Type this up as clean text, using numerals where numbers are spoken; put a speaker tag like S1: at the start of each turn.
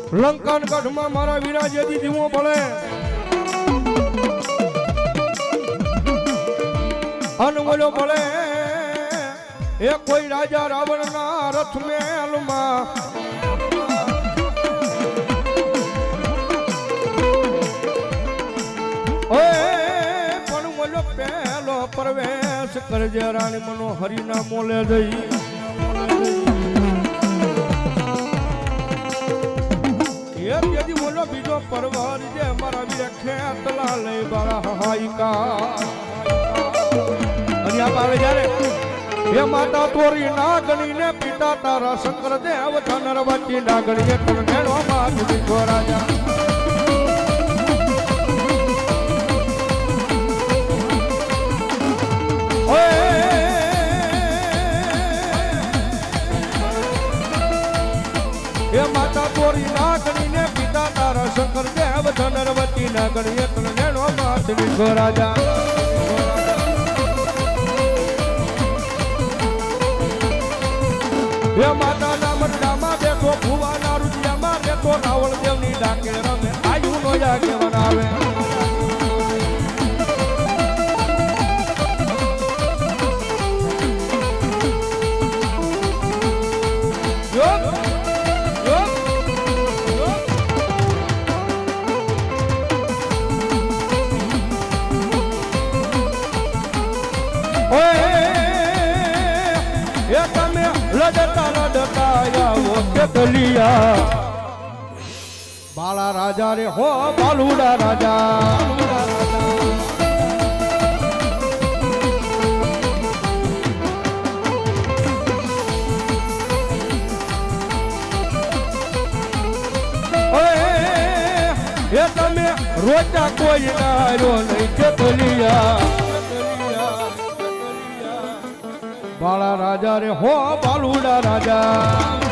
S1: લંકાન ગઢમાં મારા વીરા જેદી દીવો પડે અનવલો પડે એ કોઈ રાજા રાવણના રથ મેલમાં પણ બોલો પહેલો પ્રવેશ કરજે રાણી મનો હરિના મોલે જઈ તેથી બોલો બીજો પરવાર જે મારા વીર ખેતલા લઈ બાળા હાઈકા અને આપ આવે જ્યારે એ માતા તોરી નાગણી ને પિતા તારા શંકર દેવ નરવતી નાગણી એ તને મેળો માં દીધો રાજા એ માતા તોરી નાગણી ને પિતા તારા શંકર દેવ નરવતી નાગણી એ તને મેળો માં દીધો રાજા એ માતાના મંડામાં બેઠો ભુવાના રૂપિયામાં બેઠો રાવણ દેવની ડાકે રમે આયુ નો જાગે બનાવે બાળા રાજા રે હો બાલુડા રાજા એ તમે રોજા કોઈ ના રહ્યો નહીં ચતલિયા બાળા રાજા રે હો બાલુડા રાજા